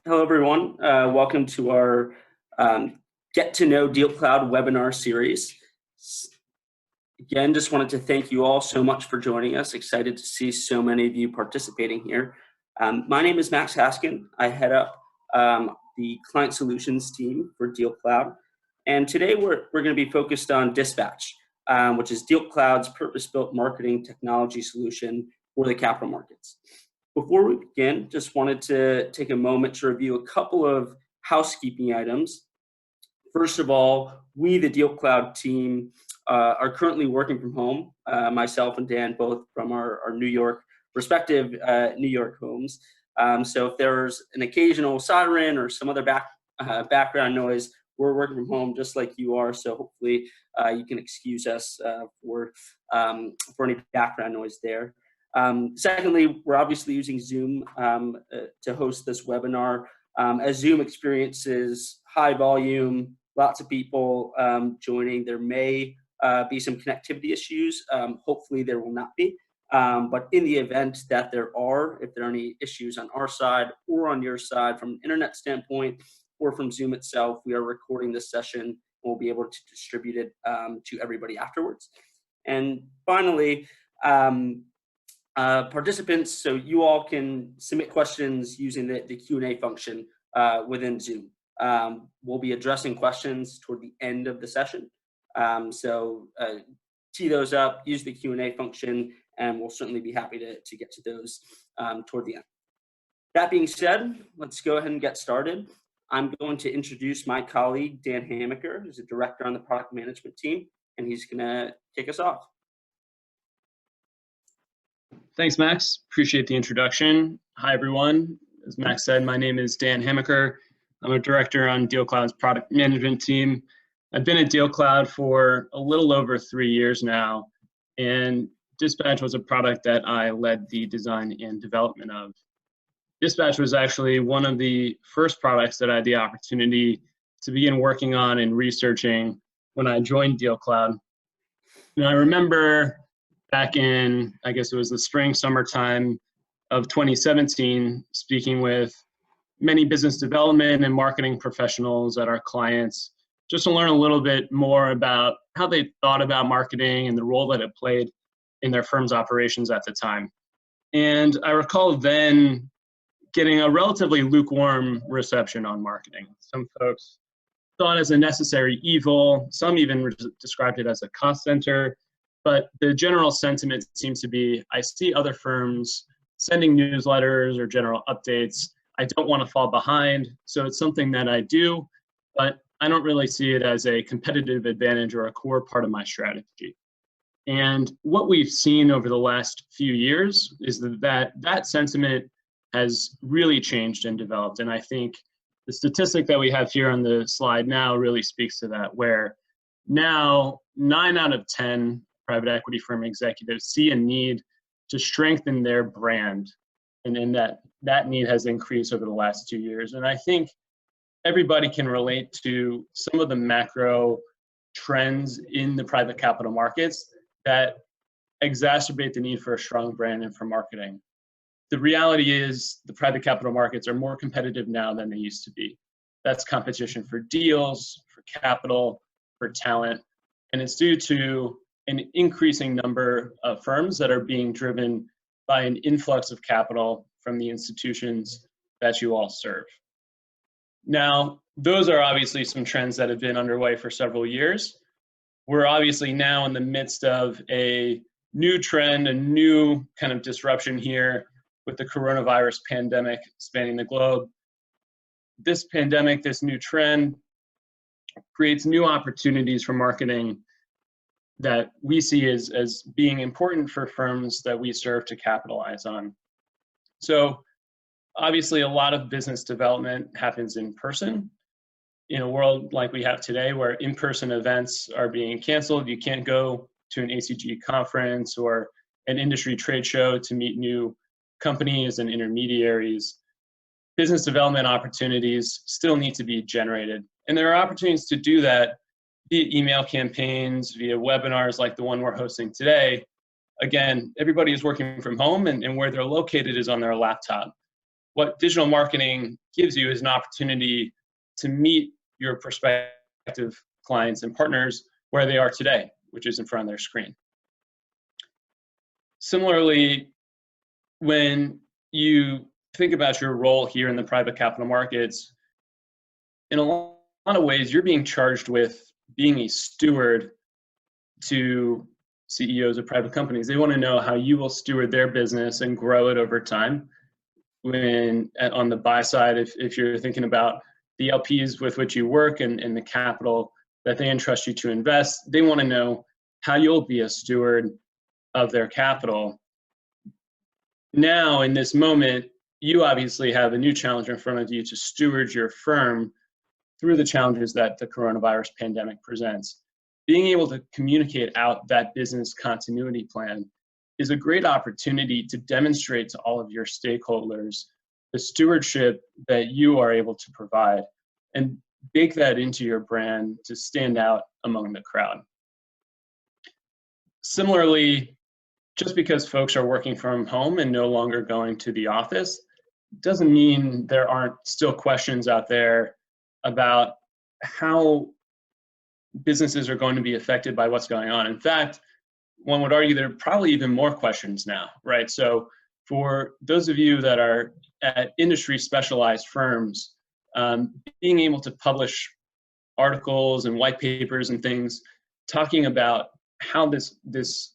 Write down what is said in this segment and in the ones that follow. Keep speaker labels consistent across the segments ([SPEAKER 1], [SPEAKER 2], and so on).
[SPEAKER 1] Hello, everyone. Welcome to our Get to Know DealCloud webinar series. Again, just wanted to thank you all so much for joining us. Excited to see so many of you participating here. My name is Max Haskin. I head up the client solutions team for DealCloud. And today we're going to be focused on Dispatch, which is DealCloud's purpose-built marketing technology solution for the capital markets. Before we begin, just wanted to take a moment to review a couple of housekeeping items. First of all, we, the DealCloud team, are currently working from home, myself and Dan, both from our respective New York homes. So if there's an occasional siren or some other background noise, we're working from home just like you are. So hopefully you can excuse us for any background noise there. Secondly, we're obviously using Zoom to host this webinar. As Zoom experiences high volume, lots of people joining, there may be some connectivity issues. Hopefully there will not be. But in the event that there are, if there are any issues on our side or on your side from an internet standpoint or from Zoom itself, we are recording this session and we'll be able to distribute it to everybody afterwards. And finally, participants, so you all can submit questions using the Q&A function within Zoom. We'll be addressing questions toward the end of the session. So tee those up, use the Q&A function, and we'll certainly be happy to get to those toward the end. That being said, let's go ahead and get started. I'm going to introduce my colleague, Dan Hammaker, who's a director on the product management team, and he's going to kick us off.
[SPEAKER 2] Thanks, Max. Appreciate the introduction. Hi, everyone. As Max said, my name is Dan Hammaker. I'm a director on DealCloud's product management team. I've been at DealCloud for a little over 3 years now, and Dispatch was a product that I led the design and development of. Dispatch was actually one of the first products that I had the opportunity to begin working on and researching when I joined DealCloud. And I remember back in, I guess it was the spring, summertime of 2017, speaking with many business development and marketing professionals at our clients, just to learn a little bit more about how they thought about marketing and the role that it played in their firm's operations at the time. And I recall then getting a relatively lukewarm reception on marketing. Some folks saw it as a necessary evil, some even described it as a cost center. But the general sentiment seems to be, I see other firms sending newsletters or general updates. I don't want to fall behind, so it's something that I do, but I don't really see it as a competitive advantage or a core part of my strategy. And what we've seen over the last few years is that sentiment has really changed and developed. And I think the statistic that we have here on the slide now really speaks to that, where now 9 out of 10 private equity firm executives see a need to strengthen their brand, and then that need has increased over the last 2 years. And I think everybody can relate to some of the macro trends in the private capital markets that exacerbate the need for a strong brand and for marketing. The reality is the private capital markets are more competitive now than they used to be. That's competition for deals, for capital, for talent, and it's due to an increasing number of firms that are being driven by an influx of capital from the institutions that you all serve. Now, those are obviously some trends that have been underway for several years. We're obviously now in the midst of a new trend, a new kind of disruption here with the coronavirus pandemic spanning the globe. This pandemic, this new trend, creates new opportunities for marketing that we see as being important for firms that we serve to capitalize on. So obviously a lot of business development happens in person. In a world like we have today where in-person events are being canceled, you can't go to an ACG conference or an industry trade show to meet new companies and intermediaries. Business development opportunities still need to be generated. And there are opportunities to do that via email campaigns, via webinars like the one we're hosting today. Again, everybody is working from home and where they're located is on their laptop. what digital marketing gives you is an opportunity to meet your prospective clients and partners where they are today, which is in front of their screen. Similarly, when you think about your role here in the private capital markets, in a lot of ways, you're being charged with being a steward to CEOs of private companies. They want to know how you will steward their business and grow it over time. When on the buy side, if you're thinking about the LPs with which you work and the capital that they entrust you to invest, they want to know how you'll be a steward of their capital. Now, in this moment, you obviously have a new challenge in front of you to steward your firm through the challenges that the coronavirus pandemic presents. Being able to communicate out that business continuity plan is a great opportunity to demonstrate to all of your stakeholders the stewardship that you are able to provide and bake that into your brand to stand out among the crowd. Similarly, just because folks are working from home and no longer going to the office doesn't mean there aren't still questions out there about how businesses are going to be affected by what's going on. In fact, one would argue there are probably even more questions now, right? So for those of you that are at industry specialized firms, being able to publish articles and white papers and things talking about how this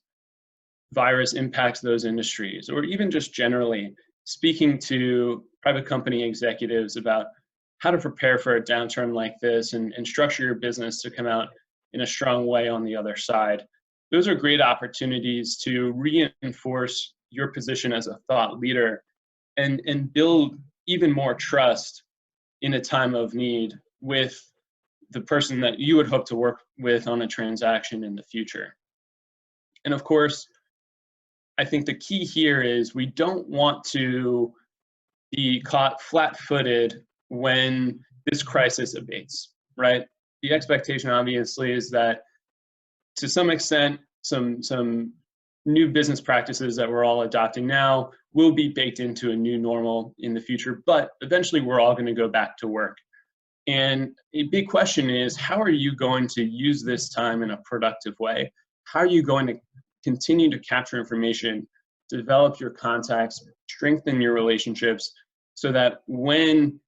[SPEAKER 2] virus impacts those industries, or even just generally speaking to private company executives about how to prepare for a downturn like this and structure your business to come out in a strong way on the other side. Those are great opportunities to reinforce your position as a thought leader and build even more trust in a time of need with the person that you would hope to work with on a transaction in the future. And of course, I think the key here is we don't want to be caught flat-footed when this crisis abates, right? The expectation obviously is that to some extent, some new business practices that we're all adopting now will be baked into a new normal in the future, but eventually we're all going to go back to work. And a big question is, how are you going to use this time in a productive way? How are you going to continue to capture information, develop your contacts, strengthen your relationships, so that when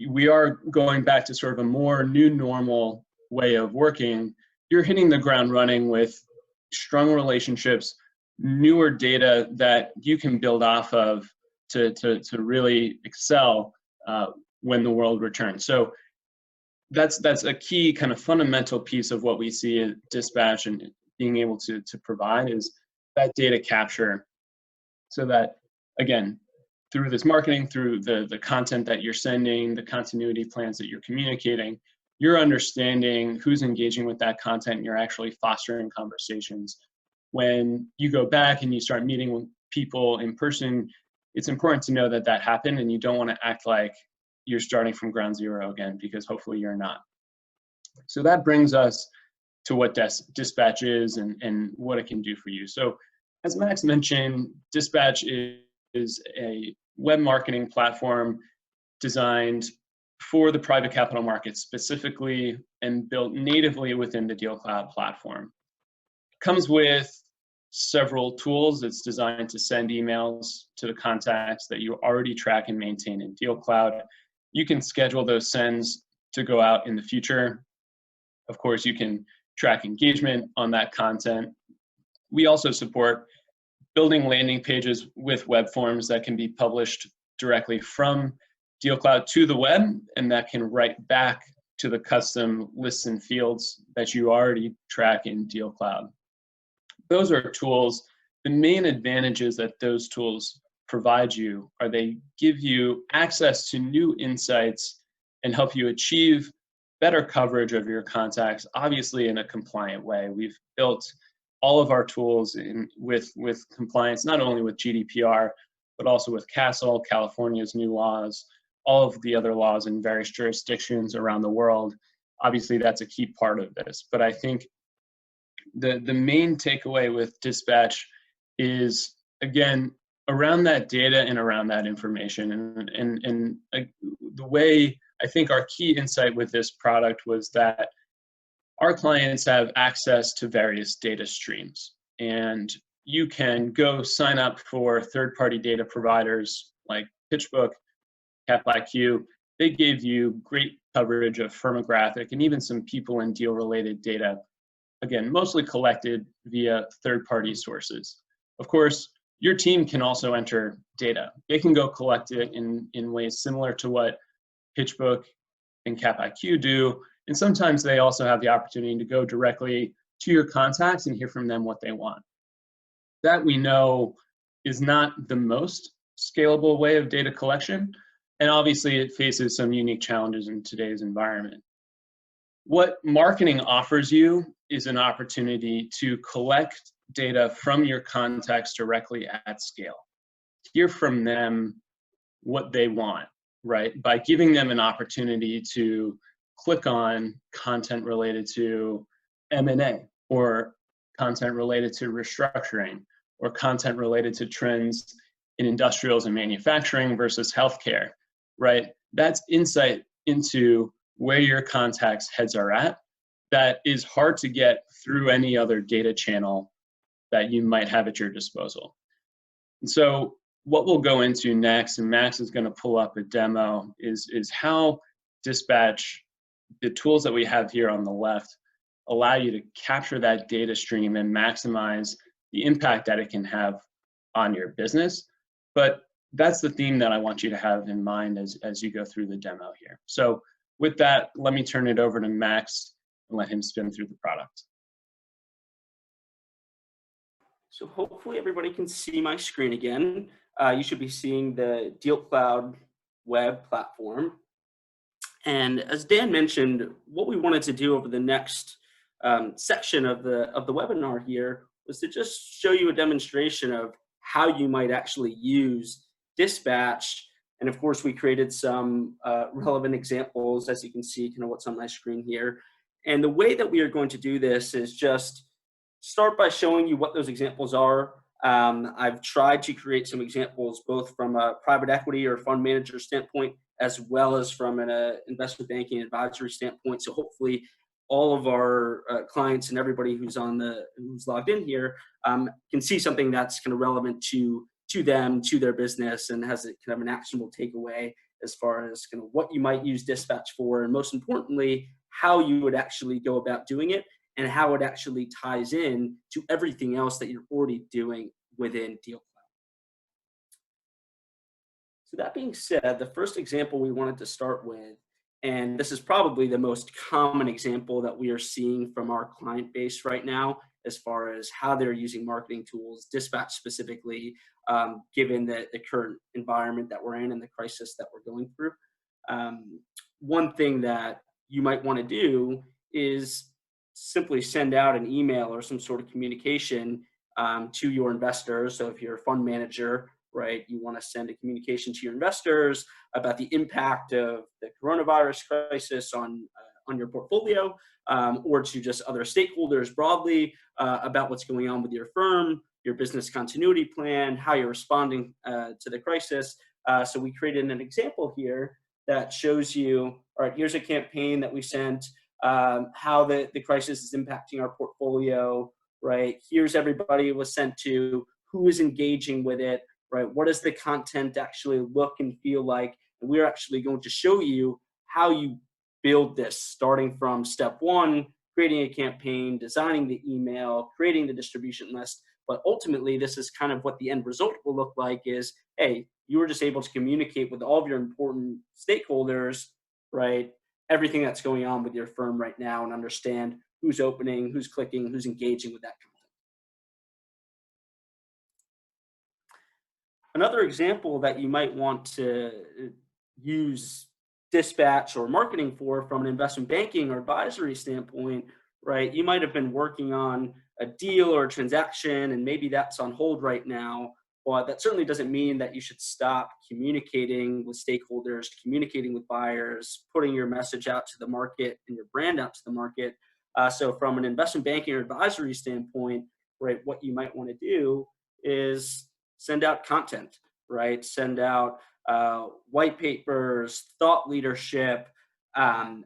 [SPEAKER 2] we are going back to sort of a more new normal way of working, you're hitting the ground running with strong relationships, newer data that you can build off of to really excel when the world returns. So that's a key kind of fundamental piece of what we see at Dispatch and being able to provide is that data capture, so that, again, through this marketing, through the content that you're sending, the continuity plans that you're communicating, you're understanding who's engaging with that content, and you're actually fostering conversations. When you go back and you start meeting with people in person, it's important to know that that happened, and you don't want to act like you're starting from ground zero again, because hopefully you're not. So that brings us to what Dispatch is and what it can do for you. So as Max mentioned, Dispatch is a web marketing platform designed for the private capital market specifically and built natively within the DealCloud platform. It comes with several tools. It's designed to send emails to the contacts that you already track and maintain in DealCloud. You can schedule those sends to go out in the future. Of course, you can track engagement on that content. We also support building landing pages with web forms that can be published directly from DealCloud to the web, and that can write back to the custom lists and fields that you already track in DealCloud. Those are tools. The main advantages that those tools provide you are they give you access to new insights and help you achieve better coverage of your contacts, obviously in a compliant way. We've built all of our tools with compliance, not only with GDPR, but also with CASL, California's new laws, all of the other laws in various jurisdictions around the world. Obviously, that's a key part of this. But I think the main takeaway with Dispatch is, again, around that data and around that information. And the way I think our key insight with this product was that our clients have access to various data streams, and you can go sign up for third-party data providers like PitchBook, CapIQ. They gave you great coverage of firmographic and even some people and deal-related data, again, mostly collected via third-party sources. Of course, your team can also enter data. They can go collect it in ways similar to what PitchBook and CapIQ do, and sometimes they also have the opportunity to go directly to your contacts and hear from them what they want. That we know is not the most scalable way of data collection, and obviously it faces some unique challenges in today's environment. What marketing offers you is an opportunity to collect data from your contacts directly at scale. Hear from them what they want, right? By giving them an opportunity to click on content related to M&A, or content related to restructuring, or content related to trends in industrials and manufacturing versus healthcare, right? That's insight into where your contacts' heads are at that is hard to get through any other data channel that you might have at your disposal. And so what we'll go into next, and Max is going to pull up a demo, is how Dispatch, the tools that we have here on the left, allow you to capture that data stream and maximize the impact that it can have on your business. But that's the theme that I want you to have in mind as you go through the demo here. So with that, let me turn it over to Max and let him spin through the product.
[SPEAKER 1] So hopefully everybody can see my screen again. You should be seeing the DealCloud web platform. And as Dan mentioned, what we wanted to do over the next section of the webinar here was to just show you a demonstration of how you might actually use Dispatch. And of course, we created some relevant examples, as you can see, kind of what's on my screen here. And the way that we are going to do this is just start by showing you what those examples are. I've tried to create some examples both from a private equity or fund manager standpoint, as well as from an investment banking advisory standpoint. So hopefully all of our clients and everybody who's logged in here can see something that's kind of relevant to them, to their business, and has a kind of an actionable takeaway as far as kind of what you might use Dispatch for, and most importantly, how you would actually go about doing it, and how it actually ties in to everything else that you're already doing within DealCloud. So that being said, the first example we wanted to start with, and this is probably the most common example that we are seeing from our client base right now, as far as how they're using marketing tools, Dispatch specifically, given the current environment that we're in and the crisis that we're going through. One thing that you might want to do is simply send out an email or some sort of communication to your investors. So if you're a fund manager, right, you want to send a communication to your investors about the impact of the coronavirus crisis on your portfolio, or to just other stakeholders broadly about what's going on with your firm, your business continuity plan, how you're responding to the crisis. So we created an example here that shows you, all right, here's a campaign that we sent, how the crisis is impacting our portfolio, right? Here's everybody it was sent to, who is engaging with it, right? What does the content actually look and feel like? And we're actually going to show you how you build this, starting from step one, creating a campaign, designing the email, creating the distribution list. But ultimately, this is kind of what the end result will look like is, hey, you were just able to communicate with all of your important stakeholders, right? Everything that's going on with your firm right now, and understand who's opening, who's clicking, who's engaging with that content. Another example that you might want to use Dispatch or marketing for from an investment banking or advisory standpoint, right? You might have been working on a deal or a transaction, and maybe that's on hold right now, but that certainly doesn't mean that you should stop communicating with stakeholders, communicating with buyers, putting your message out to the market and your brand out to the market. So from an investment banking or advisory standpoint, right, what you might want to do is send out content, right? Send out white papers, thought leadership,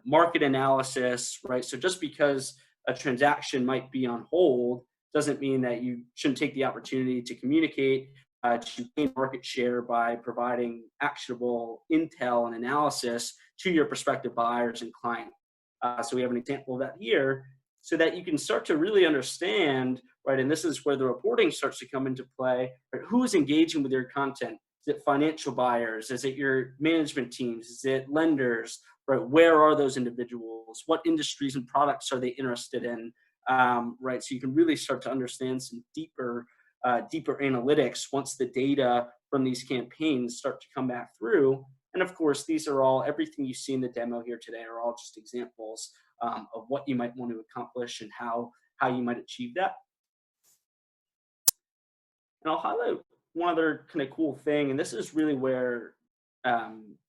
[SPEAKER 1] market analysis, right? So just because a transaction might be on hold doesn't mean that you shouldn't take the opportunity to communicate, to gain market share by providing actionable intel and analysis to your prospective buyers and clients. So we have an example of that here, so that you can start to really understand, right? And this is where the reporting starts to come into play, right? Who is engaging with your content? Is it financial buyers? Is it your management teams? Is it lenders? Right? Where are those individuals? What industries and products are they interested in? Right? So you can really start to understand some deeper analytics once the data from these campaigns start to come back through. And of course, these are all, everything you see in the demo here today are all just examples of what you might want to accomplish and how you might achieve that. And I'll highlight one other kind of cool thing, and this is really where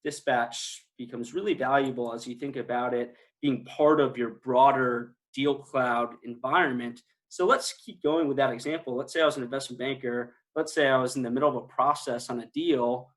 [SPEAKER 1] dispatch becomes really valuable as you think about it being part of your broader DealCloud environment. So let's keep going with that example. Let's say I was an investment banker. Let's say I was in the middle of a process on a deal,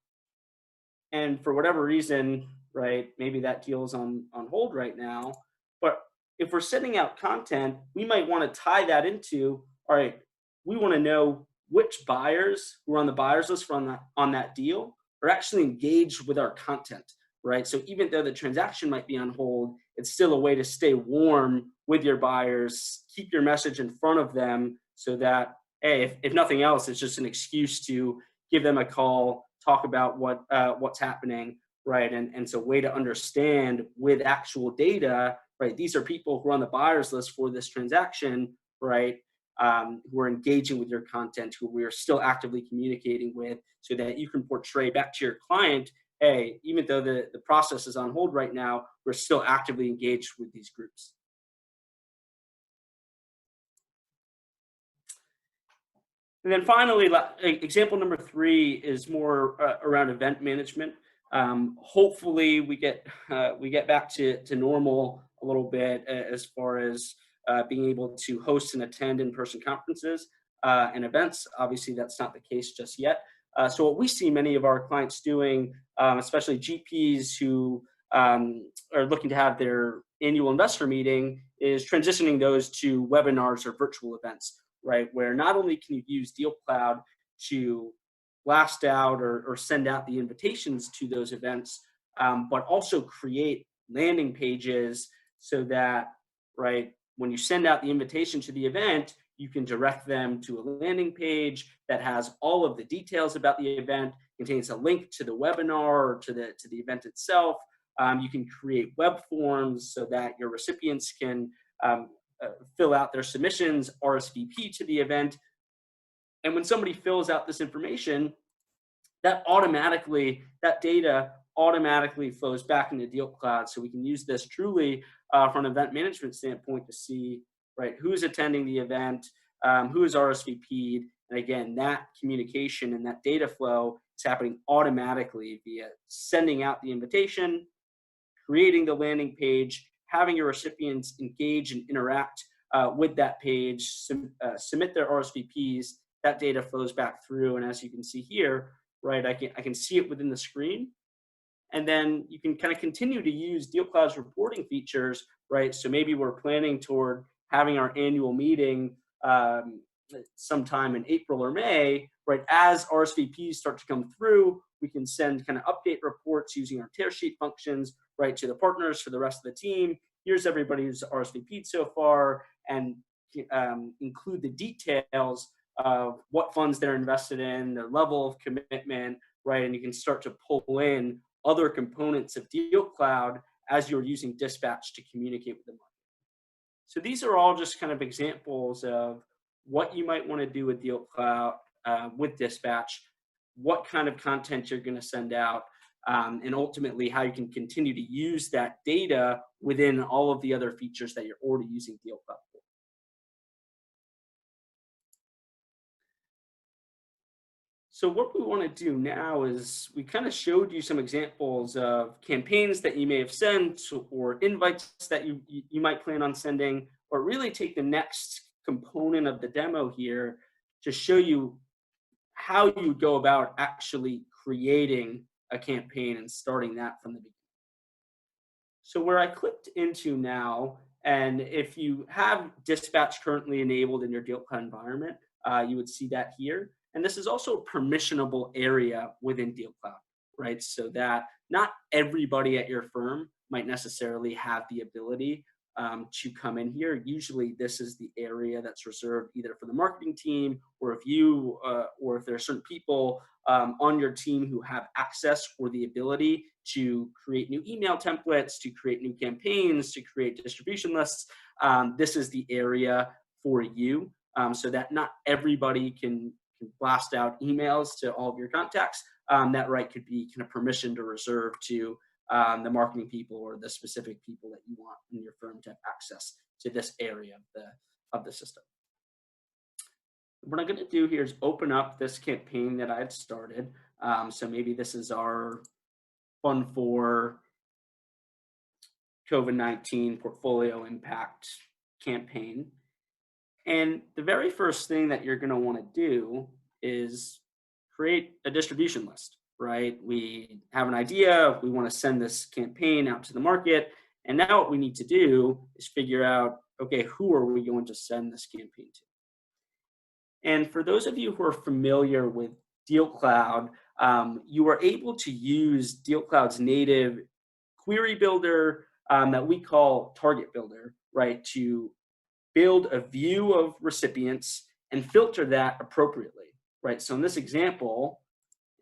[SPEAKER 1] and for whatever reason, right, maybe that deal's on hold right now. But if we're sending out content, we might want to tie that into, all right, we want to know which buyers who are on the buyers list on that deal are actually engaged with our content, right? So even though the transaction might be on hold, it's still a way to stay warm with your buyers, keep your message in front of them so that, hey, if nothing else, it's just an excuse to give them a call, talk about what's happening, right? And it's a way to understand with actual data, right? These are people who are on the buyers list for this transaction, right? Who are engaging with your content, who we are still actively communicating with, so that you can portray back to your client, hey, even though the process is on hold right now, we're still actively engaged with these groups. And then finally, example number 3 is more around event management. Hopefully we get back to normal a little bit as far as being able to host and attend in-person conferences and events. Obviously, that's not the case just yet. So what we see many of our clients doing, especially GPs who are looking to have their annual investor meeting, is transitioning those to webinars or virtual events, right? Where not only can you use DealCloud to blast out or send out the invitations to those events, but also create landing pages so that, right, when you send out the invitation to the event, you can direct them to a landing page that has all of the details about the event, contains a link to the webinar or to the event itself. You can create web forms so that your recipients can fill out their submissions, RSVP to the event. And when somebody fills out this information, that data automatically flows back into DealCloud. So we can use this truly from an event management standpoint to see, right, who's attending the event, who is RSVP'd. And again, that communication and that data flow is happening automatically via sending out the invitation, creating the landing page, having your recipients engage and interact with that page, submit their RSVPs. That data flows back through, and as you can see here, right, I can see it within the screen, and then you can kind of continue to use DealCloud's reporting features, right? So maybe we're planning toward having our annual meeting sometime in April or May, right? As RSVPs start to come through, we can send kind of update reports using our tear sheet functions, right, to the partners for the rest of the team. Here's everybody who's RSVP'd so far, and include the details of what funds they're invested in, their level of commitment, right? And you can start to pull in other components of DealCloud as you're using Dispatch to communicate with the market. So these are all just kind of examples of what you might want to do with DealCloud, with Dispatch, what kind of content you're going to send out, and ultimately how you can continue to use that data within all of the other features that you're already using DealCloud for. So what we want to do now is we kind of showed you some examples of campaigns that you may have sent or invites that you might plan on sending, or really take the next component of the demo here to show you how you go about actually creating a campaign and starting that from the beginning. So where I clicked into now, and if you have dispatch currently enabled in your DealCloud environment, you would see that here. And this is also a permissionable area within DealCloud, right? So that not everybody at your firm might necessarily have the ability to come in here. Usually this is the area that's reserved either for the marketing team, or if you, or if there are certain people on your team who have access or the ability to create new email templates, to create new campaigns, to create distribution lists. This is the area for you, so that not everybody can blast out emails to all of your contacts. That right could be kind of permission to reserve to the marketing people or the specific people that you want in your firm to have access to this area of the system. What I'm going to do here is open up this campaign that I had started. So maybe this is our Fund for COVID-19 portfolio impact campaign. And the very first thing that you're going to want to do is create a distribution list, right? We have an idea, we want to send this campaign out to the market. And now what we need to do is figure out, okay, who are we going to send this campaign to? And for those of you who are familiar with DealCloud, you are able to use DealCloud's native query builder that we call Target Builder, right, to build a view of recipients and filter that appropriately, right? So in this example,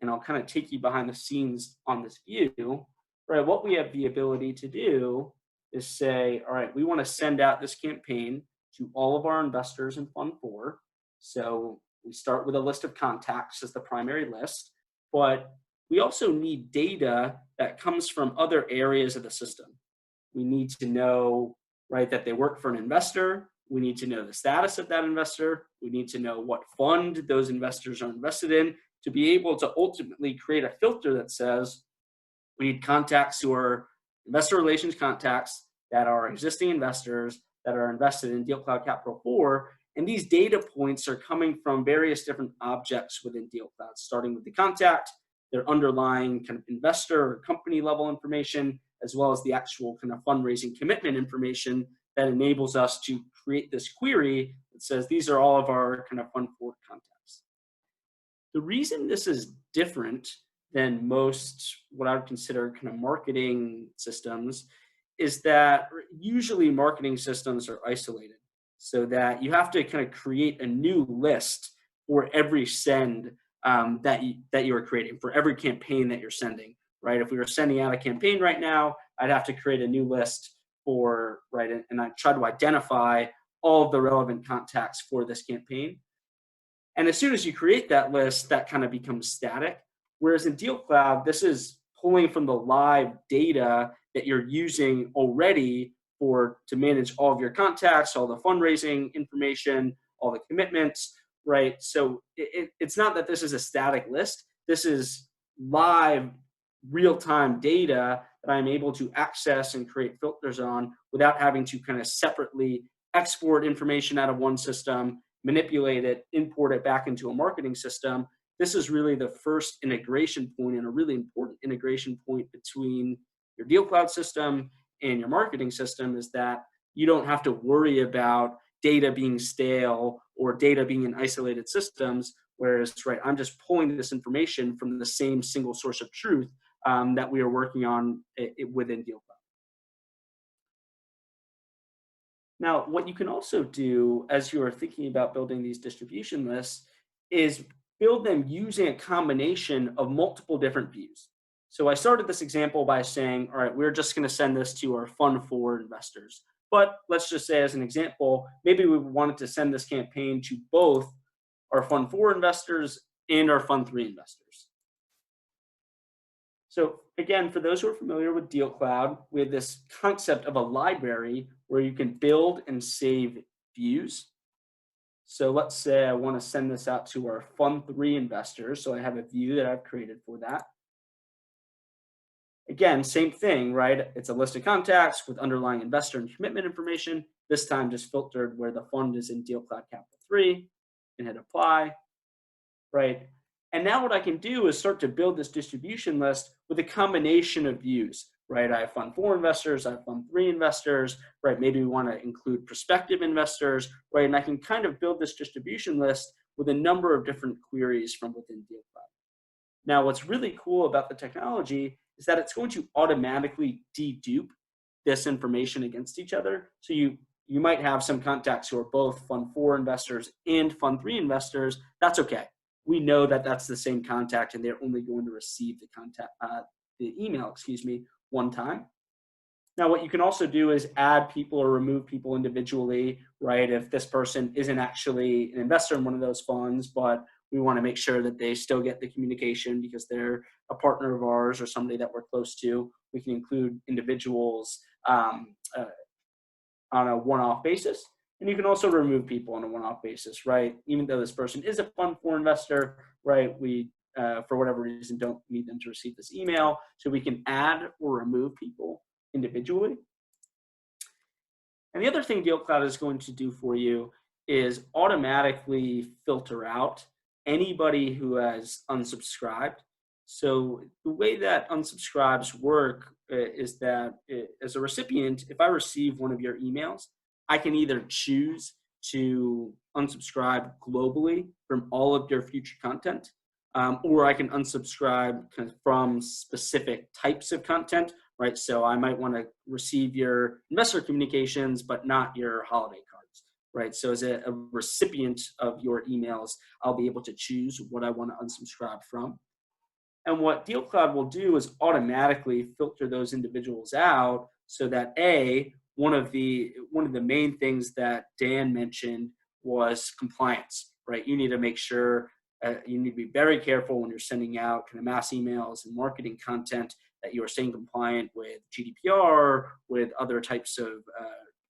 [SPEAKER 1] and I'll kind of take you behind the scenes on this view, right, what we have the ability to do is say, all right, we want to send out this campaign to all of our investors in Fund 4. So we start with a list of contacts as the primary list, but we also need data that comes from other areas of the system. We need to know, right, that they work for an investor. We need to know the status of that investor. We need to know what fund those investors are invested in to be able to ultimately create a filter that says we need contacts who are investor relations contacts that are existing investors that are invested in DealCloud Capital 4. And these data points are coming from various different objects within DealCloud, starting with the contact, their underlying kind of investor or company level information, as well as the actual kind of fundraising commitment information that enables us to create this query that says these are all of our kind of Fund 4 contacts. The reason this is different than most what I would consider kind of marketing systems is that usually marketing systems are isolated, so that you have to kind of create a new list for every send that you are creating, for every campaign that you're sending, right? If we were sending out a campaign right now, I'd have to create a new list for, right, and I try to identify all of the relevant contacts for this campaign. And as soon as you create that list, that kind of becomes static. Whereas in DealCloud, this is pulling from the live data that you're using already to manage all of your contacts, all the fundraising information, all the commitments, right? So it's not that this is a static list. This is live, real-time data that I'm able to access and create filters on without having to kind of separately export information out of one system, manipulate it, import it back into a marketing system. This is really the first integration point and a really important integration point between your DealCloud system and your marketing system, is that you don't have to worry about data being stale or data being in isolated systems, whereas, right, I'm just pulling this information from the same single source of truth that we are working on within DealCloud. Now, what you can also do as you are thinking about building these distribution lists is build them using a combination of multiple different views. So I started this example by saying, all right, we're just going to send this to our Fund 4 investors. But let's just say, as an example, maybe we wanted to send this campaign to both our Fund 4 investors and our Fund 3 investors. So again, for those who are familiar with DealCloud, we have this concept of a library where you can build and save views. So let's say I want to send this out to our Fund 3 investors. So I have a view that I've created for that. Again, same thing, right? It's a list of contacts with underlying investor and commitment information, this time just filtered where the fund is in DealCloud Capital 3, and hit apply, right? And now what I can do is start to build this distribution list with a combination of views, right? I have fund 4 investors, I have fund 3 investors, right? Maybe we want to include prospective investors, right? And I can kind of build this distribution list with a number of different queries from within DealCloud. Now, what's really cool about the technology is that it's going to automatically dedupe this information against each other. So you might have some contacts who are both fund 4 investors and fund 3 investors. That's okay. We know that that's the same contact, and they're only going to receive the email, one time. Now, what you can also do is add people or remove people individually, right? If this person isn't actually an investor in one of those funds, but we want to make sure that they still get the communication because they're a partner of ours or somebody that we're close to, we can include individuals on a one-off basis. And you can also remove people on a one-off basis, right? Even though this person is a fund 4 investor, right? We, for whatever reason, don't need them to receive this email. So we can add or remove people individually. And the other thing DealCloud is going to do for you is automatically filter out anybody who has unsubscribed. So the way that unsubscribes work is that as a recipient, if I receive one of your emails, I can either choose to unsubscribe globally from all of your future content, or I can unsubscribe from specific types of content, right? So I might want to receive your investor communications, but not your holiday cards, right? So as a recipient of your emails, I'll be able to choose what I want to unsubscribe from. And what DealCloud will do is automatically filter those individuals out so that one of the main things that Dan mentioned was compliance, right? You need to make sure, you need to be very careful when you're sending out kind of mass emails and marketing content that you are staying compliant with GDPR, with other types of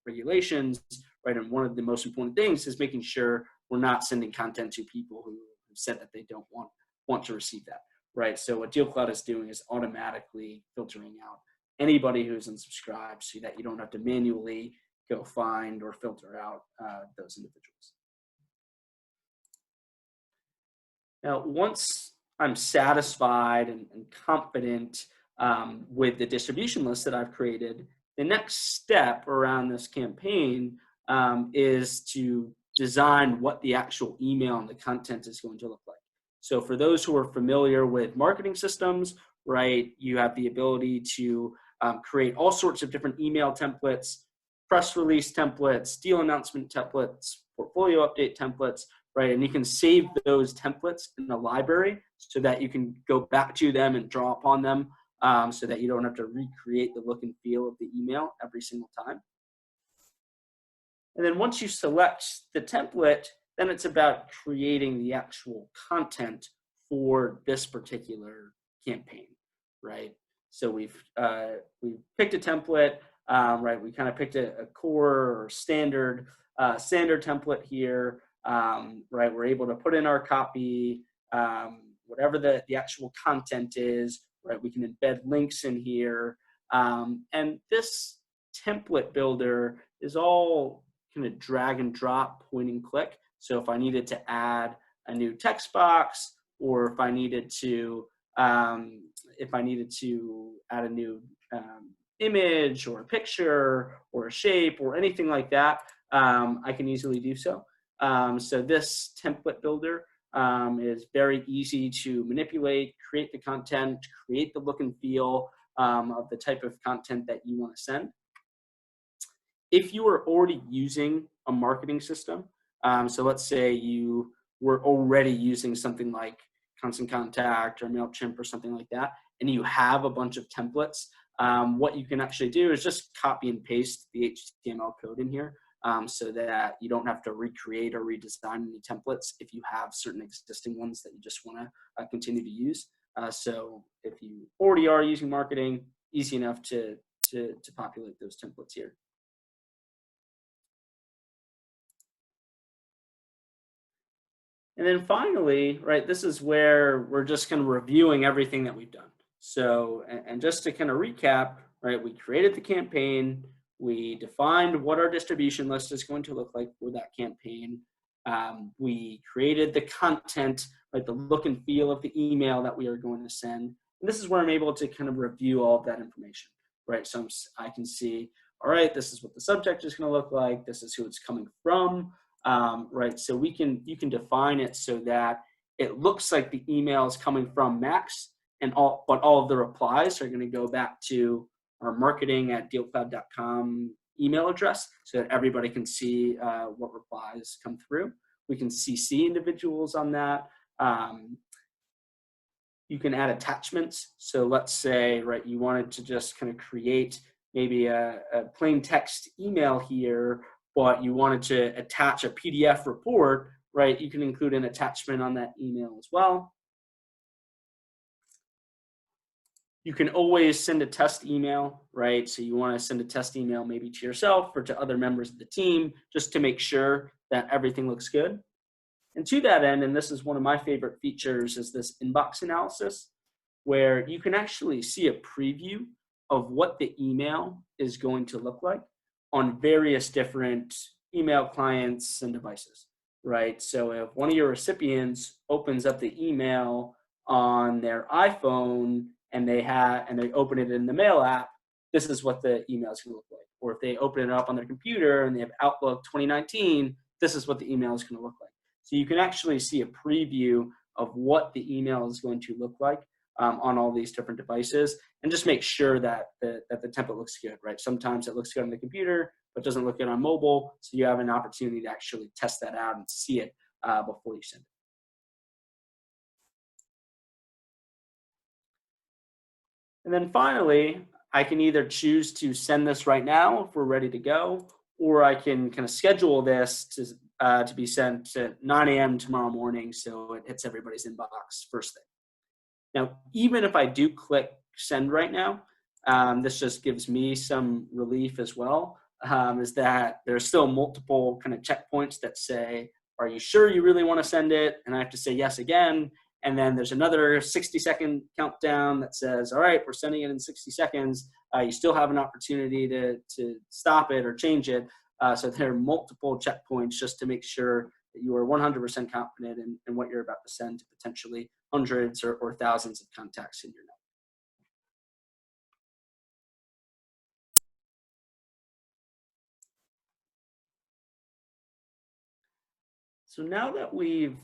[SPEAKER 1] regulations, right? And one of the most important things is making sure we're not sending content to people who have said that they don't want to receive that, right? So what DealCloud is doing is automatically filtering out anybody who's unsubscribed so that you don't have to manually go find or filter out those individuals. Now, once I'm satisfied and confident with the distribution list that I've created, the next step around this campaign is to design what the actual email and the content is going to look like. So for those who are familiar with marketing systems, right, you have the ability to create all sorts of different email templates, press release templates, deal announcement templates, portfolio update templates, right? And you can save those templates in the library so that you can go back to them and draw upon them so that you don't have to recreate the look and feel of the email every single time. And then once you select the template, then it's about creating the actual content for this particular campaign, right? So we've picked a template, right? We kind of picked a core or standard template here, right? We're able to put in our copy, whatever the actual content is, right? We can embed links in here, and this template builder is all kind of drag and drop, point and click. So if I needed to add a new text box, or if I needed to add a new image or a picture or a shape or anything like that, I can easily do so. So this template builder is very easy to manipulate, create the content, create the look and feel of the type of content that you want to send. If you are already using a marketing system, so let's say you were already using something like Constant Contact or MailChimp or something like that, and you have a bunch of templates, what you can actually do is just copy and paste the HTML code in here so that you don't have to recreate or redesign any templates if you have certain existing ones that you just want to continue to use. So if you already are using marketing, easy enough to populate those templates here. And then finally, right, this is where we're just kind of reviewing everything that we've done. So, and just to kind of recap, right, we created the campaign, we defined what our distribution list is going to look like for that campaign. We created the content right? The look and feel of the email that we are going to send. And this is where I'm able to kind of review all of that information, right? So I can see, all right, this is what the subject is going to look like. This is who it's coming from, right? So you can define it so that it looks like the email is coming from Max, but all of the replies are going to go back to our marketing@dealcloud.com email address so that everybody can see what replies come through. We can CC individuals on that. You can add attachments. So let's say, right, you wanted to just kind of create maybe a plain text email here, but you wanted to attach a PDF report, right? You can include an attachment on that email as well. You can always send a test email, right? So you want to send a test email maybe to yourself or to other members of the team just to make sure that everything looks good. And to that end, and this is one of my favorite features, is this inbox analysis, where you can actually see a preview of what the email is going to look like on various different email clients and devices, right? So if one of your recipients opens up the email on their iPhone and they open it in the Mail app, this is what the email is going to look like. Or if they open it up on their computer and they have Outlook 2019, this is what the email is going to look like. So you can actually see a preview of what the email is going to look like on all these different devices, and just make sure that the template looks good, right? Sometimes it looks good on the computer, but doesn't look good on mobile. So you have an opportunity to actually test that out and see it before you send it. And then finally, I can either choose to send this right now if we're ready to go, or I can kind of schedule this to be sent at 9 a.m. tomorrow morning so it hits everybody's inbox first thing. Now, even if I do click send right now, this just gives me some relief as well, is that there's still multiple kind of checkpoints that say, are you sure you really want to send it? And I have to say yes again. And then there's another 60-second countdown that says, all right, we're sending it in 60 seconds. You still have an opportunity to stop it or change it. So there are multiple checkpoints just to make sure that you are 100% confident in what you're about to send to potentially hundreds or thousands of contacts in your network. So now that we've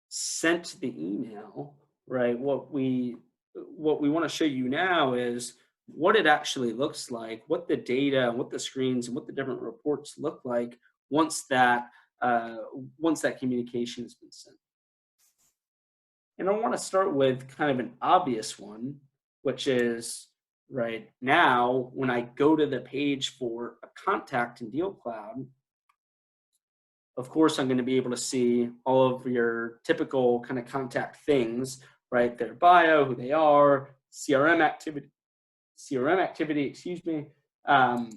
[SPEAKER 1] sent the email, right, what we want to show you now is what it actually looks like, what the data, what the screens, and what the different reports look like once that communication has been sent. And I want to start with kind of an obvious one, which is right now when I go to the page for a contact in DealCloud, of course, I'm going to be able to see all of your typical kind of contact things, right? Their bio, who they are, CRM activity, excuse me. But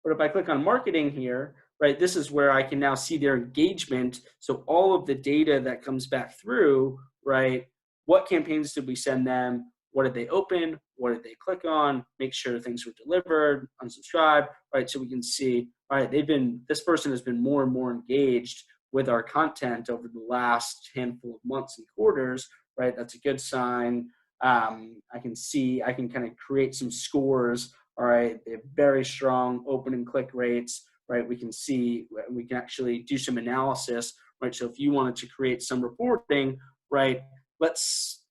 [SPEAKER 1] if I click on marketing here, right, this is where I can now see their engagement. So all of the data that comes back through, right? What campaigns did we send them? What did they open? What did they click on? Make sure things were delivered, unsubscribe, right? So we can see, all right, this person has been more and more engaged with our content over the last handful of months and quarters, right? That's a good sign. I can kind of create some scores. All right, they have very strong open and click rates, right? We can actually do some analysis, right? So if you wanted to create some reporting, right, let's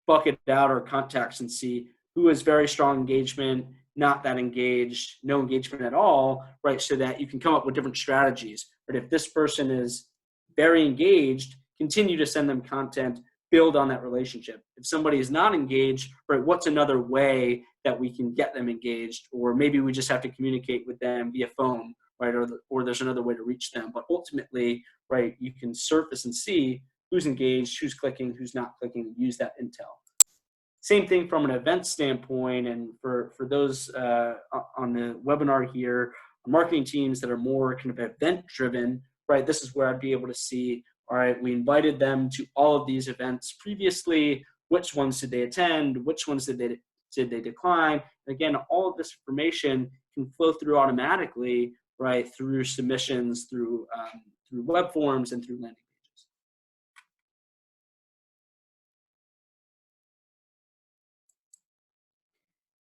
[SPEAKER 1] bucket out our contacts and see who has very strong engagement, not that engaged, no engagement at all, right? So that you can come up with different strategies. But if this person is very engaged, continue to send them content, build on that relationship. If somebody is not engaged, right, what's another way that we can get them engaged? Or maybe we just have to communicate with them via phone, right? Or there's another way to reach them. But ultimately, right, you can surface and see who's engaged, who's clicking, who's not clicking, use that intel. Same thing from an event standpoint, and for those on the webinar here, marketing teams that are more kind of event driven, right? This is where I'd be able to see, all right, we invited them to all of these events previously. Which ones did they attend? Which ones did they decline? And again, all of this information can flow through automatically, right, through submissions, through web forms, and through landing pages.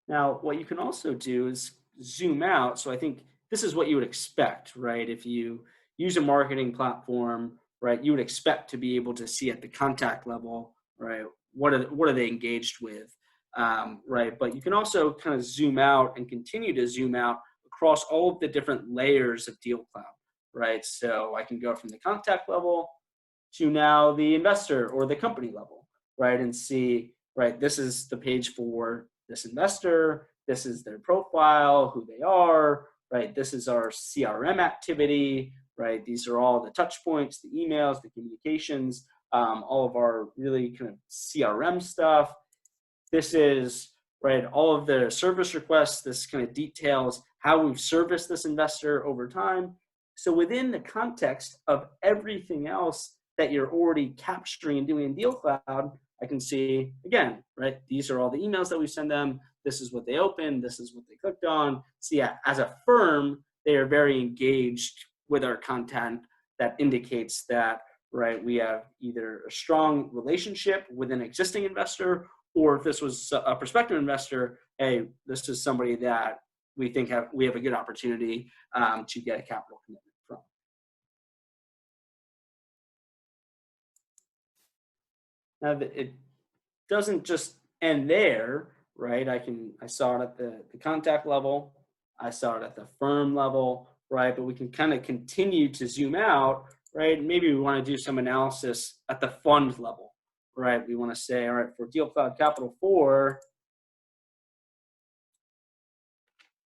[SPEAKER 1] Now, what you can also do is zoom out. So I think this is what you would expect, right? If you use a marketing platform, right, you would expect to be able to see at the contact level, right, what are they engaged with, right? But you can also kind of zoom out and continue to zoom out across all of the different layers of DealCloud, right? So I can go from the contact level to now the investor or the company level, right? And see, right, this is the page for this investor, this is their profile, who they are, right? This is our CRM activity, right? These are all the touch points, the emails, the communications, all of our really kind of CRM stuff. This is, right, all of the service requests. This kind of details how we've serviced this investor over time. So within the context of everything else that you're already capturing and doing in DealCloud, I can see, again, right, these are all the emails that we send them. This is what they opened. This is what they clicked on. So yeah, as a firm, they are very engaged with our content. That indicates that, right, we have either a strong relationship with an existing investor, or if this was a prospective investor, hey, this is somebody that we think we have a good opportunity to get a capital commitment from. Now, it doesn't just end there, right? I saw it at the contact level, I saw it at the firm level, right? But we can kind of continue to zoom out, right? Maybe we want to do some analysis at the fund level, right? We want to say, all right, for DealCloud Capital 4,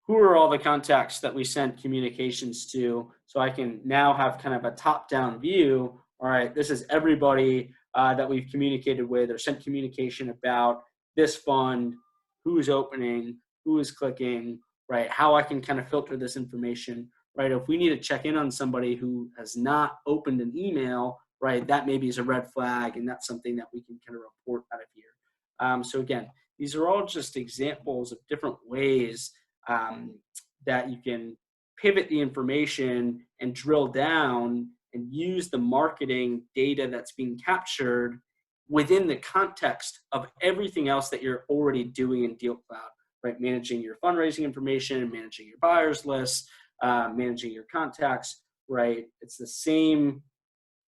[SPEAKER 1] who are all the contacts that we sent communications to? So I can now have kind of a top-down view. All right, this is everybody that we've communicated with or sent communication about this fund, who's opening, who is clicking, right? How I can kind of filter this information, right? If we need to check in on somebody who has not opened an email, right, that maybe is a red flag, and that's something that we can kind of report out of here. So again, these are all just examples of different ways that you can pivot the information and drill down and use the marketing data that's being captured within the context of everything else that you're already doing in DealCloud, right? Managing your fundraising information, managing your buyers list, managing your contacts, right? It's the same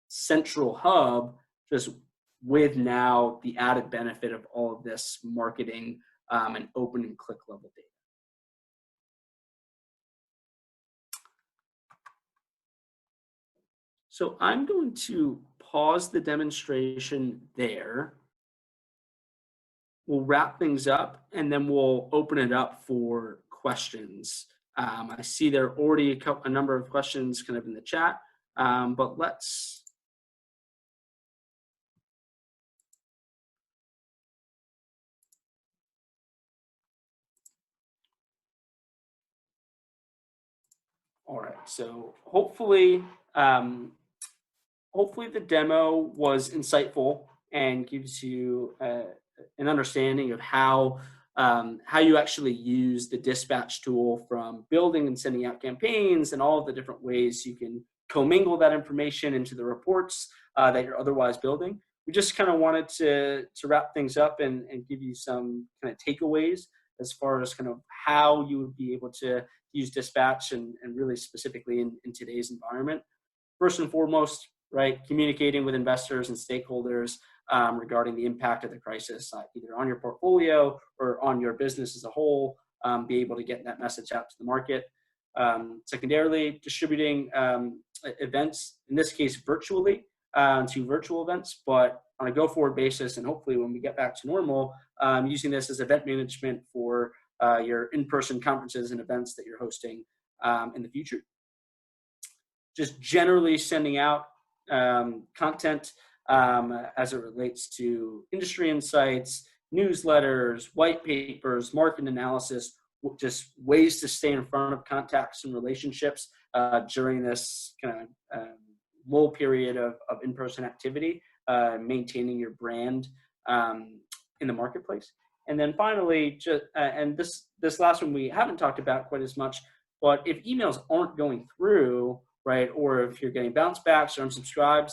[SPEAKER 1] central hub, just with now the added benefit of all of this marketing and open and click level data. So I'm going to pause the demonstration there. We'll wrap things up and then we'll open it up for questions. I see there are already a number of questions kind of in the chat, but let's. All right, so hopefully the demo was insightful and gives you an understanding of how you actually use the dispatch tool, from building and sending out campaigns and all of the different ways you can commingle that information into the reports that you're otherwise building. We just kind of wanted to wrap things up and give you some kind of takeaways as far as kind of how you would be able to use dispatch and really specifically in today's environment. First and foremost, right, communicating with investors and stakeholders regarding the impact of the crisis, either on your portfolio or on your business as a whole, be able to get that message out to the market. Secondarily, distributing events, in this case virtually, to virtual events, but on a go-forward basis, and hopefully when we get back to normal, using this as event management for your in-person conferences and events that you're hosting in the future. Just generally sending out content as it relates to industry insights, newsletters, white papers, market analysis, just ways to stay in front of contacts and relationships during this kind of lull period of in-person activity, maintaining your brand in the marketplace. And then finally, and this last one we haven't talked about quite as much, but if emails aren't going through, right, or if you're getting bounce backs or unsubscribes,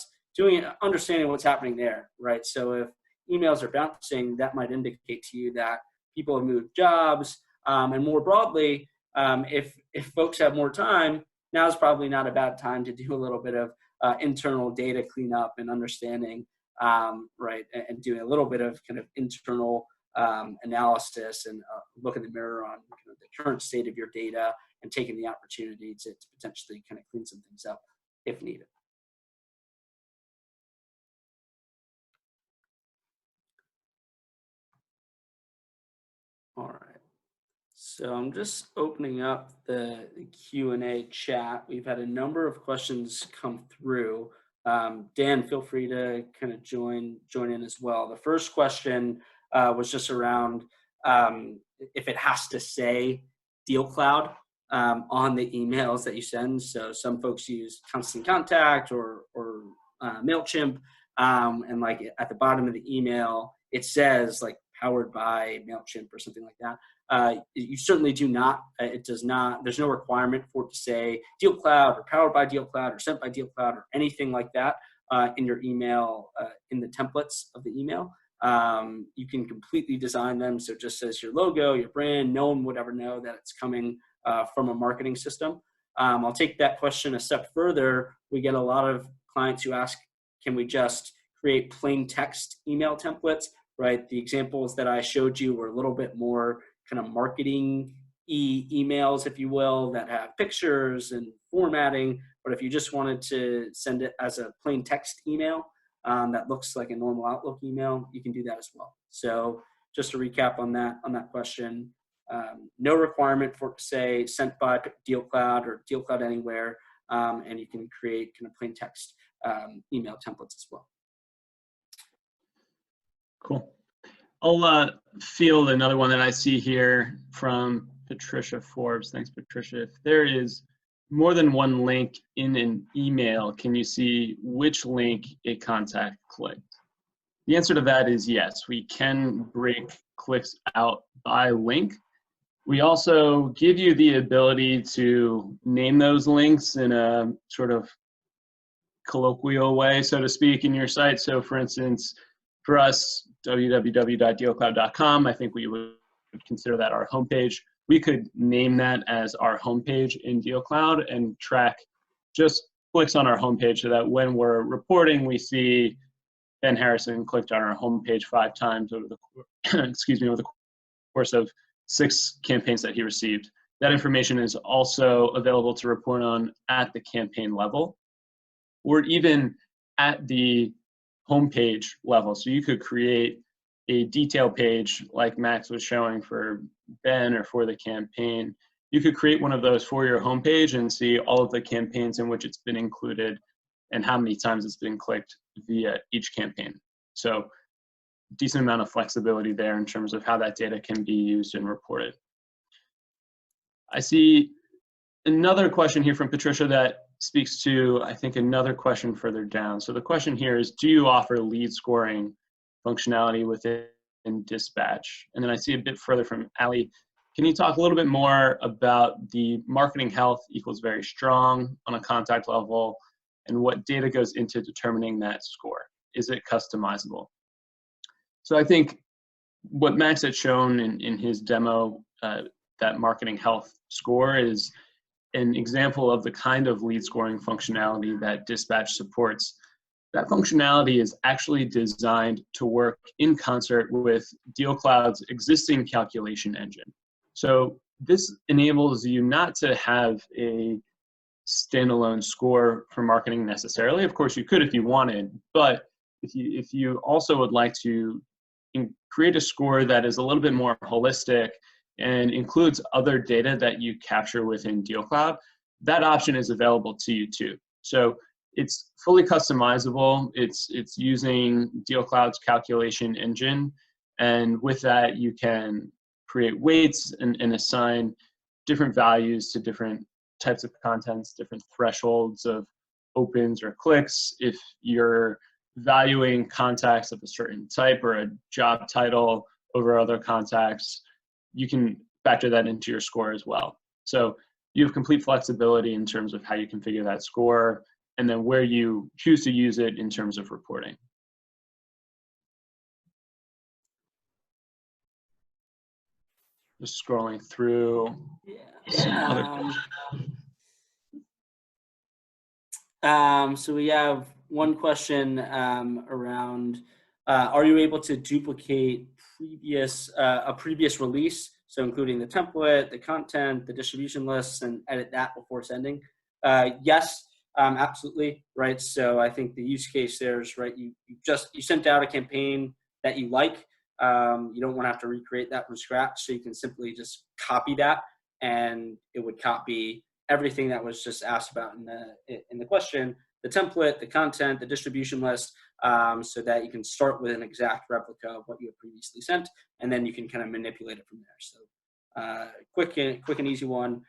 [SPEAKER 1] understanding what's happening there, right? So if emails are bouncing, that might indicate to you that people have moved jobs, and more broadly, if folks have more time, now is probably not a bad time to do a little bit of internal data cleanup and understanding, right, and doing a little bit of kind of internal analysis and look in the mirror on kind of the current state of your data and taking the opportunity to potentially kind of clean some things up if needed. All right. So I'm just opening up the Q&A chat. We've had a number of questions come through. Dan, feel free to kind of join in as well. The first question was just around if it has to say DealCloud on the emails that you send. So some folks use Constant Contact or MailChimp, and like at the bottom of the email, it says like powered by MailChimp or something like that. You certainly do not, it does not, there's no requirement for it to say DealCloud or powered by DealCloud or sent by DealCloud or anything like that in your email, in the templates of the email. You can completely design them so it just says your logo, your brand, no one would ever know that it's coming from a marketing system. I'll take that question a step further. We get a lot of clients who ask, can we just create plain text email templates, right? The examples that I showed you were a little bit more kind of marketing emails, if you will, that have pictures and formatting. But if you just wanted to send it as a plain text email that looks like a normal Outlook email, you can do that as well. So just to recap on that question, no requirement for it to say sent by DealCloud or DealCloud Anywhere, and you can create kind of plain text email templates as well.
[SPEAKER 2] Cool. I'll field another one that I see here from Patricia Forbes. Thanks, Patricia. If there is more than one link in an email, can you see which link a contact clicked? The answer to that is yes. We can break clicks out by link. We also give you the ability to name those links in a sort of colloquial way, so to speak, in your site. So for instance, for us, www.dealcloud.com, I think we would consider that our homepage. We could name that as our homepage in DealCloud and track just clicks on our homepage so that when we're reporting, we see Ben Harrison clicked on our homepage 5 times over the over the course of 6 campaigns that he received. That information is also available to report on at the campaign level, or even at the homepage level. So you could create a detail page like Max was showing for Ben or for the campaign. You could create one of those for your homepage and see all of the campaigns in which it's been included and how many times it's been clicked via each campaign. So decent amount of flexibility there in terms of how that data can be used and reported. I see another question here from Patricia that speaks to, I think, another question further down. So the question here is, do you offer lead scoring functionality within Dispatch? And then I see a bit further from Ali. Can you talk a little bit more about the marketing health equals very strong on a contact level and what data goes into determining that score? Is it customizable? So I think what Max had shown in his demo, that marketing health score, is an example of the kind of lead scoring functionality that Dispatch supports. That functionality is actually designed to work in concert with DealCloud's existing calculation engine. So this enables you not to have a standalone score for marketing necessarily. Of course, you could if you wanted, but if you also would like to create a score that is a little bit more holistic and includes other data that you capture within DealCloud, that option is available to you too. So it's fully customizable. It's using DealCloud's calculation engine. And with that, you can create weights and assign different values to different types of contents, different thresholds of opens or clicks. If you're valuing contacts of a certain type or a job title over other contacts, you can factor that into your score as well. So you have complete flexibility in terms of how you configure that score and then where you choose to use it in terms of reporting. Just scrolling through some other.
[SPEAKER 1] So we have one question around, are you able to duplicate a previous release? So including the template, the content, the distribution lists, and edit that before sending? Yes, absolutely, right? So I think the use case there is, right, you sent out a campaign that you like. You don't want to have to recreate that from scratch, so you can simply just copy that, and it would copy everything that was just asked about in the question, the template, the content, the distribution list, so that you can start with an exact replica of what you had previously sent, and then you can kind of manipulate it from there. So quick and easy one.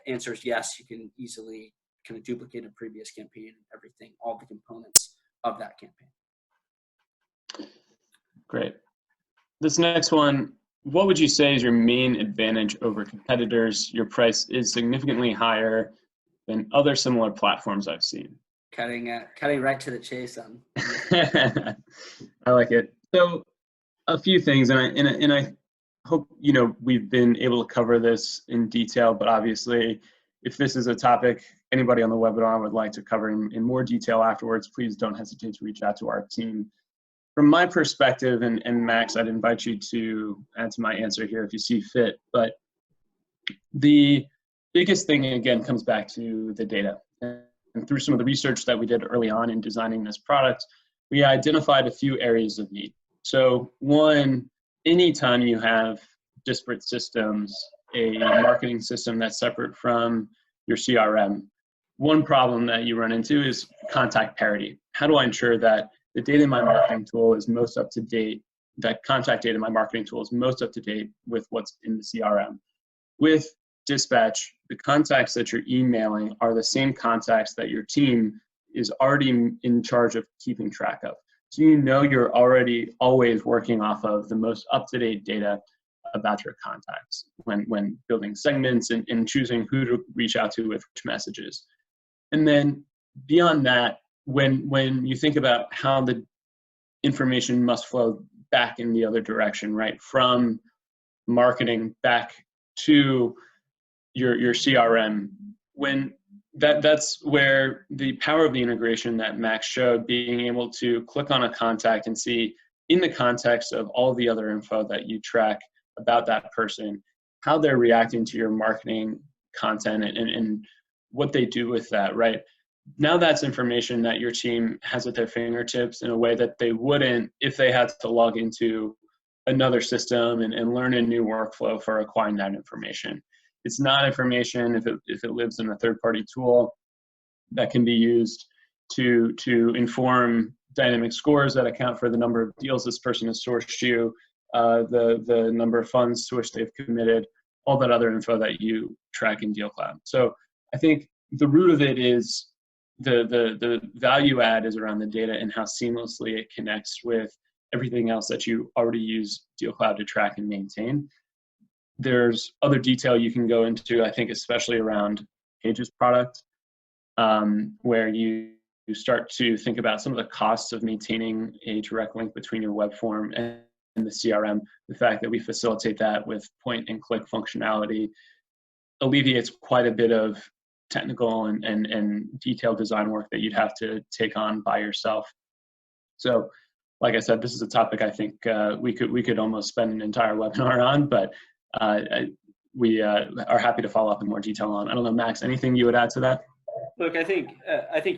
[SPEAKER 1] Answer is yes, you can easily kind of duplicate a previous campaign and everything, all the components of that campaign.
[SPEAKER 2] Great. This next one, what would you say is your main advantage over competitors? Your price is significantly higher than other similar platforms I've seen.
[SPEAKER 1] Cutting right to the chase on.
[SPEAKER 2] I like it. So a few things, and I hope we've been able to cover this in detail, but obviously if this is a topic anybody on the webinar would like to cover in more detail afterwards, please don't hesitate to reach out to our team. From my perspective, and Max, I'd invite you to add to my answer here if you see fit, but the biggest thing, again, comes back to the data. And through some of the research that we did early on in designing this product, we identified a few areas of need. So one, anytime you have disparate systems, a marketing system that's separate from your CRM, one problem that you run into is contact parity. How do I ensure that the data in my marketing tool is most up to date, that contact data in my marketing tool is most up to date with what's in the CRM? With Dispatch, the contacts that you're emailing are the same contacts that your team is already in charge of keeping track of. So you're already always working off of the most up-to-date data about your contacts when building segments and choosing who to reach out to with which messages. And then beyond that, when you think about how the information must flow back in the other direction, right? From marketing back to your CRM, when that's where the power of the integration that Max showed, being able to click on a contact and see in the context of all the other info that you track about that person, how they're reacting to your marketing content and what they do with that, right? Now that's information that your team has at their fingertips in a way that they wouldn't if they had to log into another system and learn a new workflow for acquiring that information. It's not information, if it lives in a third-party tool, that can be used to inform dynamic scores that account for the number of deals this person has sourced you, the number of funds to which they've committed, all that other info that you track in DealCloud. So I think the root of it is the value add is around the data and how seamlessly it connects with everything else that you already use DealCloud to track and maintain. There's other detail you can go into, I think, especially around Pages product, where you start to think about some of the costs of maintaining a direct link between your web form and the CRM. The fact that we facilitate that with point and click functionality alleviates quite a bit of technical and detailed design work that you'd have to take on by yourself. So, like I said, this is a topic I think we could almost spend an entire webinar on, but we are happy to follow up in more detail on. I don't know, Max, anything you would add to that?
[SPEAKER 1] Look, I think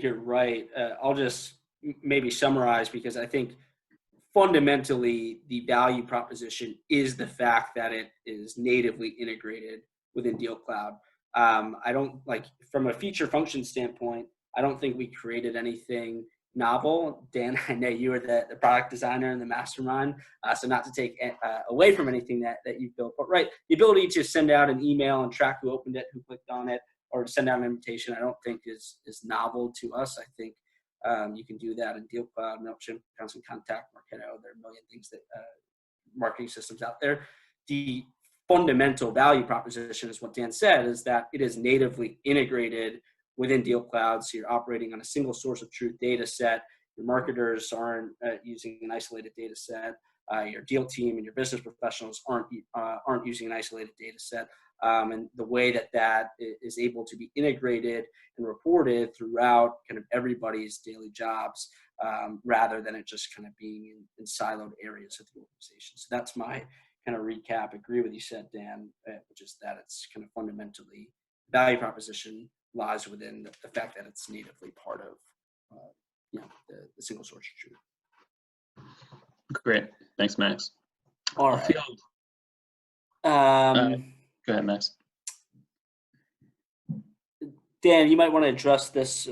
[SPEAKER 1] you're right. I'll just maybe summarize, because I think fundamentally the value proposition is the fact that it is natively integrated within DealCloud. I don't, like, from a feature function standpoint, I don't think we created anything novel. Dan, I know you are the product designer and the mastermind, so not to take away from anything that you've built, but right, the ability to send out an email and track who opened it, who clicked on it, or to send out an invitation, I don't think is novel to us. I think you can do that in DealCloud, MailChimp, Constant Contact, Marketo. There are a million things that marketing systems out there. The fundamental value proposition is what Dan said, is that it is natively integrated within DealCloud, so you're operating on a single source of truth data set. Your marketers aren't using an isolated data set. your deal team and your business professionals aren't using an isolated data set. And the way that is able to be integrated and reported throughout kind of everybody's daily jobs, rather than it just kind of being in siloed areas of the organization. So that's my kind of recap. Agree with you said, Dan, which is that it's kind of fundamentally value proposition lies within the fact that it's natively part of the single source of truth.
[SPEAKER 2] Great. Thanks, Max.
[SPEAKER 1] All right.
[SPEAKER 2] Go ahead, Max.
[SPEAKER 1] Dan, you might want to address this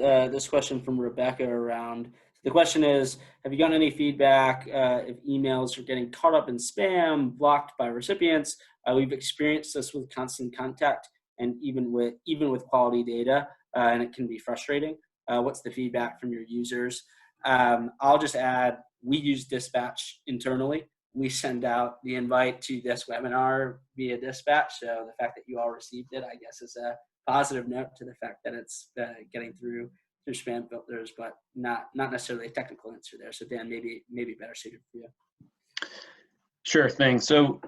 [SPEAKER 1] question from Rebecca around. The question is, have you gotten any feedback if emails are getting caught up in spam, blocked by recipients? We've experienced this with Constant Contact and even with quality data, and it can be frustrating. What's the feedback from your users? I'll just add, we use Dispatch internally. We send out the invite to this webinar via Dispatch. So the fact that you all received it, I guess, is a positive note to the fact that it's getting through spam filters, but not necessarily a technical answer there. So Dan, maybe better suited for you.
[SPEAKER 2] Sure thing. So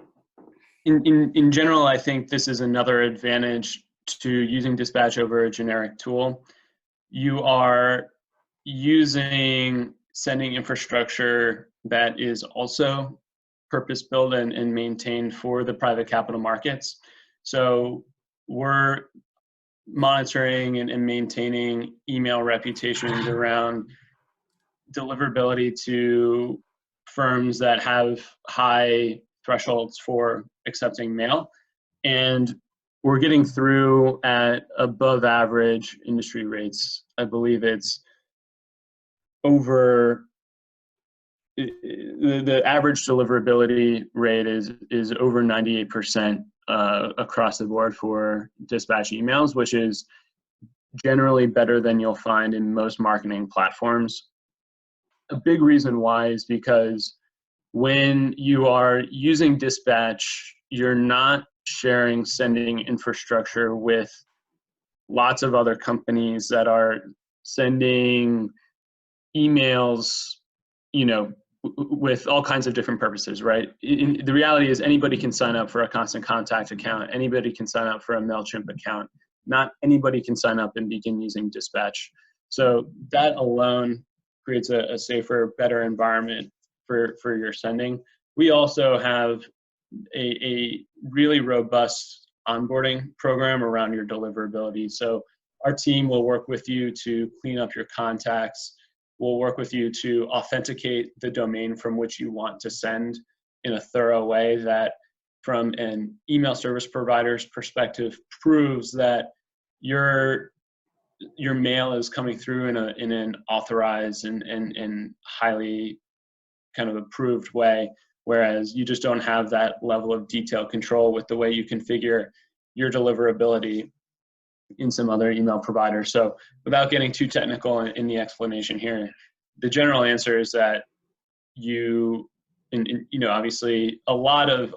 [SPEAKER 2] in general, I think this is another advantage to using Dispatch over a generic tool. You are using sending infrastructure that is also purpose-built and maintained for the private capital markets. So we're monitoring and maintaining email reputations around deliverability to firms that have high thresholds for accepting mail. And we're getting through at above average industry rates. I believe it's over, the average deliverability rate is over 98% across the board for Dispatch emails, which is generally better than you'll find in most marketing platforms. A big reason why is because when you are using Dispatch, you're not sharing sending infrastructure with lots of other companies that are sending emails, with all kinds of different purposes, right? The reality is anybody can sign up for a Constant Contact account. Anybody can sign up for a MailChimp account. Not anybody can sign up and begin using Dispatch. So that alone creates a safer, better environment for your sending. We also have a really robust onboarding program around your deliverability. So our team will work with you to clean up your contacts. We'll work with you to authenticate the domain from which you want to send in a thorough way that, from an email service provider's perspective, proves that your mail is coming through in an authorized and highly kind of approved way, whereas you just don't have that level of detail control with the way you configure your deliverability in some other email providers. So without getting too technical in the explanation here, the general answer is that obviously a lot of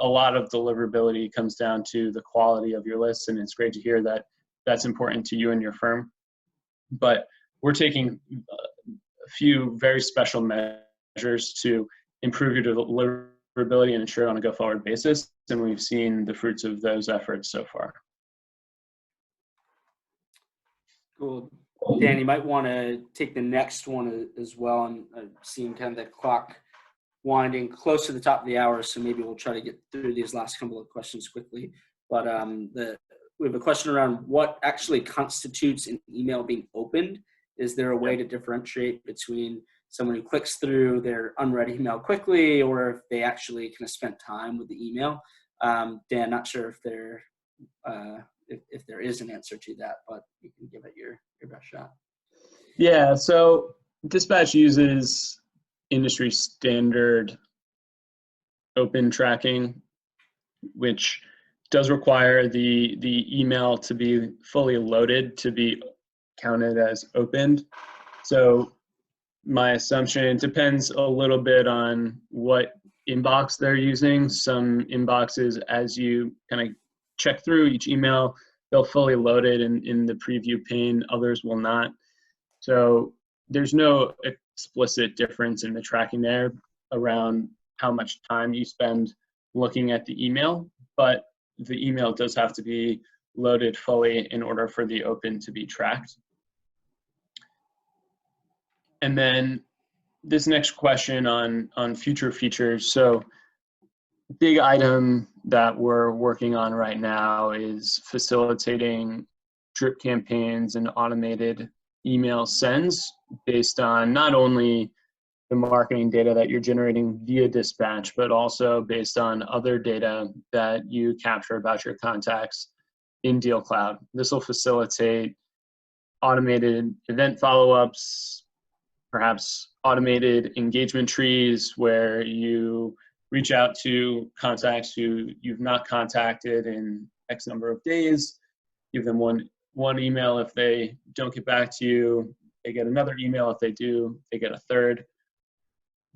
[SPEAKER 2] deliverability comes down to the quality of your lists, and it's great to hear that that's important to you and your firm. But we're taking a few very special measures to improve your deliverability and ensure it on a go-forward basis, and we've seen the fruits of those efforts so far.
[SPEAKER 1] Cool. Dan, you might want to take the next one as well. And seeing kind of the clock winding close to the top of the hour, so maybe we'll try to get through these last couple of questions quickly. But we have a question around what actually constitutes an email being opened. Is there a way to differentiate between someone who clicks through their unread email quickly, or if they actually kind of spent time with the email? Dan, not sure if there is an answer to that, but you can give it your best shot.
[SPEAKER 2] Yeah, so Dispatch uses industry standard open tracking, which does require the email to be fully loaded to be counted as opened. So my assumption depends a little bit on what inbox they're using. Some inboxes, as you kind of check through each email, they'll fully load it in the preview pane. Others will not. So there's no explicit difference in the tracking there around how much time you spend looking at the email, but the email does have to be loaded fully in order for the open to be tracked. And then this next question on future features. So big item that we're working on right now is facilitating drip campaigns and automated email sends based on not only the marketing data that you're generating via dispatch, but also based on other data that you capture about your contacts in DealCloud. This will facilitate automated event follow-ups, perhaps automated engagement trees where you reach out to contacts who you've not contacted in X number of days, give them one email. If they don't get back to you, they get another email. If they do, they get a third.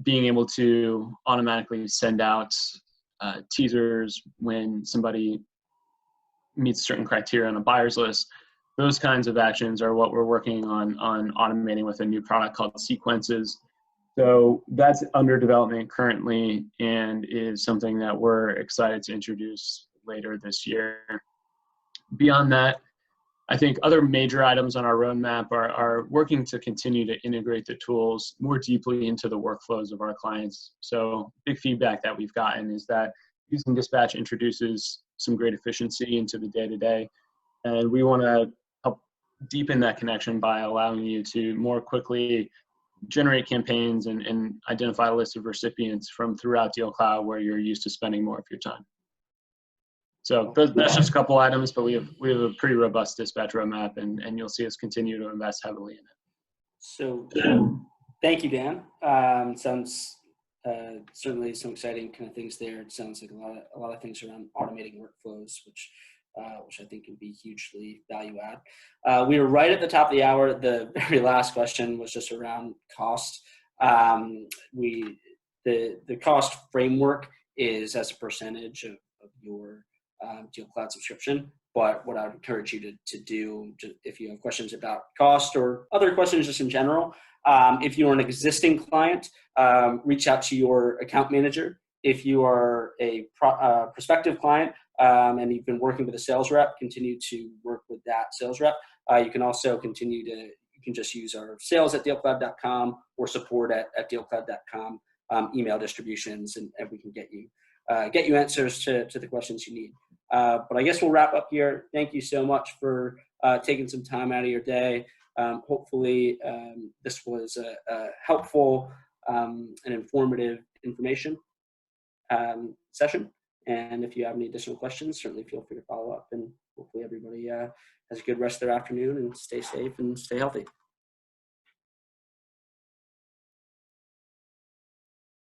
[SPEAKER 2] Being able to automatically send out teasers when somebody meets certain criteria on a buyer's list. Those kinds of actions are what we're working on automating with a new product called Sequences. So that's under development currently and is something that we're excited to introduce later this year. Beyond that, I think other major items on our roadmap are working to continue to integrate the tools more deeply into the workflows of our clients. So big feedback that we've gotten is that using dispatch introduces some great efficiency into the day-to-day. And we want to help deepen that connection by allowing you to more quickly generate campaigns and identify a list of recipients from throughout DealCloud where you're used to spending more of your time. So that's just a couple items, but we have a pretty robust dispatch roadmap, and you'll see us continue to invest heavily in it.
[SPEAKER 1] So thank you, Dan. Sounds certainly some exciting kind of things there. It sounds like a lot of things around automating workflows, which I think can be hugely value add. We were right at the top of the hour. The very last question was just around cost. The cost framework is as a percentage of your DealCloud subscription. But what I would encourage you to do, if you have questions about cost or other questions just in general, if you're an existing client, reach out to your account manager. If you are a prospective client and you've been working with a sales rep, continue to work with that sales rep. You can also you can just use our sales@dealcloud.com or support@dealcloud.com email distributions, and we can get you answers to the questions you need. But I guess we'll wrap up here. Thank you so much for taking some time out of your day. Hopefully this was a helpful and informative information session. And if you have any additional questions, certainly feel free to follow up. And hopefully everybody has a good rest of their afternoon and stay safe and stay healthy.